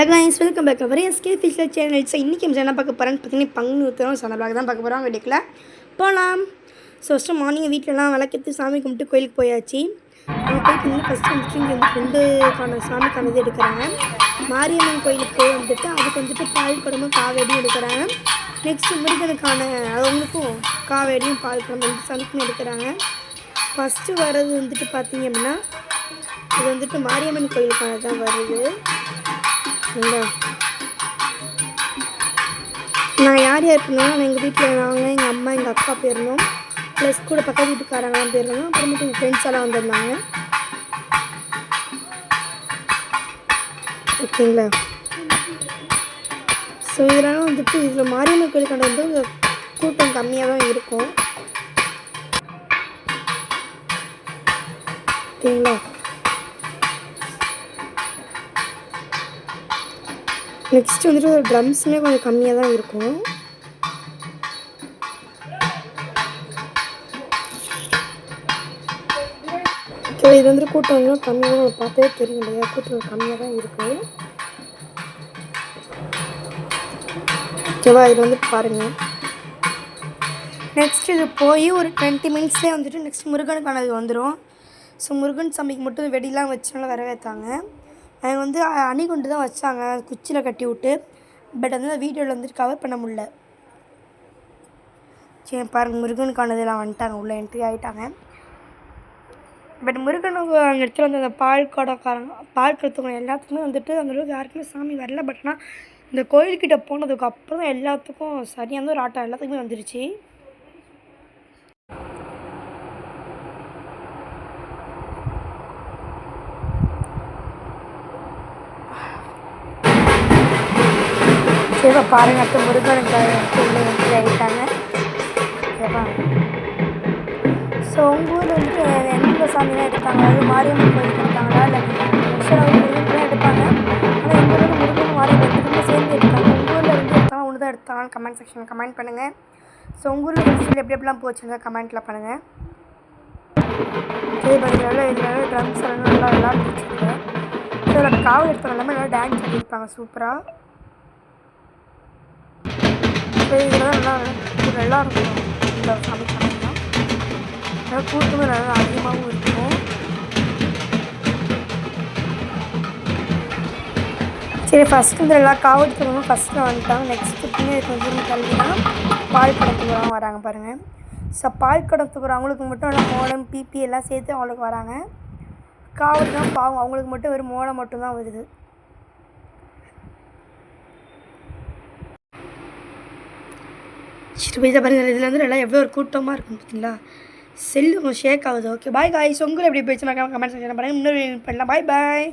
Hello guys, welcome back அவர் SK Fisher channel. So இன்றைக்கி நம்ம என்ன பார்க்க போகிறேன்னு பார்த்தீங்கன்னா பங்குனி உத்திரம் சண்டை பிளாக் தான் பார்க்க போகிறோம். வீட்டுக்குள்ள போகலாம். ஸோ ஃபஸ்ட்டு மார்னிங் வீட்டிலலாம் விளக்கெடுத்து சாமி கும்பிட்டு கோயிலுக்கு போயாச்சு. அங்கே போயிட்டு வந்து ஃபஸ்ட்டு வந்துட்டு இங்கே வந்து ரெண்டுக்கான சாமிக்கானது எடுக்கிறாங்க. மாரியம்மன் கோயிலுக்கு போய் வந்துட்டு அதுக்கு வந்துட்டு பால் குடமும் காவேடியும் எடுக்கிறாங்க. நெக்ஸ்ட்டு முருகனுக்கான அவங்களுக்கும் காவேடியும் பால் குடம் ரெண்டு சாமிக்கும் எடுக்கிறாங்க. ஃபஸ்ட்டு வர்றது வந்துட்டு பார்த்திங்க அப்படின்னா இது வந்துட்டு மாரியம்மன் கோயிலுக்கானது தான் வருது. நான் யார் இருக்குன்னா எங்கள் வீட்டில் நாங்கள் எங்கள் அம்மா எங்கள் அக்கா போயிருந்தோம், ப்ளஸ் கூட பக்கத்து வீட்டுக்காரங்களாம் போயிருந்தோம், அப்புறமேட்டு எங்கள் ஃப்ரெண்ட்ஸ் எல்லாம் வந்திருந்தாங்க. ஓகேங்களா? ஸோ இதெல்லாம் வந்துட்டு இதில் மாரியம்மன் கோயிலுக்கான வந்து கூட்டம் கம்மியாக தான் இருக்கும். ஓகேங்களா? நெக்ஸ்ட் வந்துட்டு ஒரு ட்ரம்ஸுமே கொஞ்சம் கம்மியாக தான் இருக்கும். ஓகே, இது வந்துட்டு கூட்டம் இன்னும் கம்மியாக தான் பார்த்தே தெரியும் இல்லையா? கூட்டம் கம்மியாக தான் இருக்குது. ஓகேவா? இது வந்துட்டு பாருங்கள். நெக்ஸ்ட் இது போய் ஒரு 20 மினிட்ஸ்லேயே வந்துட்டு நெக்ஸ்ட் முருகனுக்கானது வந்துடும். ஸோ முருகன் சாமிக்கு மட்டும் வெடிலாம் வச்சுனால வரவேற்றாங்க. அவங்க வந்து அணிகுண்டு தான் வச்சாங்க குச்சியில் கட்டி விட்டு. பட் வந்து வீடியோவில் வந்துட்டு கவர் பண்ண முடியல. சரி பாருங்கள், முருகனுக்கானதெல்லாம் வந்துட்டாங்க, உள்ளே என்ட்ரி ஆகிட்டாங்க. பட் முருகனுக்கு அங்கே இடத்துல வந்து அந்த பால் கடத்தவங்க எல்லாத்துக்குமே வந்துட்டு அந்தளவுக்கு யாருக்குமே சாமி வரல. பட் ஆனால் இந்த கோயில்கிட்ட போனதுக்கு அப்புறம் தான் எல்லாத்துக்கும் சரியான ஒரு ஆட்டம் எல்லாத்துக்குமே வந்துருச்சு. சரிப்பா பாருங்க, அடுத்த முருகனுக்கு உள்ளே என்ட்ரி ஆகிட்டாங்க. ஓகேவா? ஸோ உங்கள் ஊரில் வந்துட்டு எந்த சாமிலாம் எடுத்தாங்க? அதாவது மாரியம்மன் கோயிலுக்கு எடுத்தாங்களா இல்லை முருகன் தான் எடுப்பாங்க. ஆனால் எங்கள் ஊரில் முருகன் மாரியம்மன் ரெண்டுமே சேர்ந்து எடுத்தாங்க. உங்கள் ஊரில் இருந்து எடுத்தாங்க ஒன்று தான் எடுத்தாங்கன்னு கமெண்ட் செக்ஷனில் கமெண்ட் பண்ணுங்கள். ஸோ உங்கள் ஊரில் ஃபெஸ்டிவல் எப்படி எப்படிலாம் போச்சுங்க கமெண்ட்டில் பண்ணுங்கள். சரி பண்ணுறதுனால இதனால ட்ரம்ஸ் எல்லாம் நல்லா விளாண்டுருச்சுங்க. ஸோ அதில் காவல் எடுத்தவங்க எல்லாமே நல்லா டான்ஸ் ஆடிருப்பாங்க சூப்பராக. இதெல்லாம் நல்லா இருக்கும். இந்த சாமி பண்ணலாம் நல்லா கூட்டமும் நல்லா அதிகமாகவும் இருக்கும். சரி ஃபஸ்ட்டு இந்த எல்லா காவல்துறையும் ஃபஸ்ட்டில் வந்துட்டாங்க. நெக்ஸ்ட்டு பின்னாடி கொஞ்சம் தள்ளினா பால் கடத்துக்கு வராங்க பாருங்கள். ஸோ பால் கடத்துக்கு அவங்களுக்கு மட்டும் நல்லா மோளம் பிபி எல்லாம் சேர்த்து அவங்களுக்கு வராங்க. காவல் தான் பாவம், அவங்களுக்கு மட்டும் வெறும் மோளம் மட்டும்தான் வருது. சரி போய் பாருங்கள், இதில் வந்து நல்லா எவ்வளோ ஒரு கூட்டமாக இருக்கும் பார்த்தீங்களா? செல்லு கொஞ்சம் ஷேக் ஆகுது. ஓகே பாய் காய்ஸ், உங்களை எப்படி போயிடுச்சு கமெண்ட் செக்ஷன் பண்ணுங்கள். இன்னொரு பண்ணலாம். பாய் பாய்.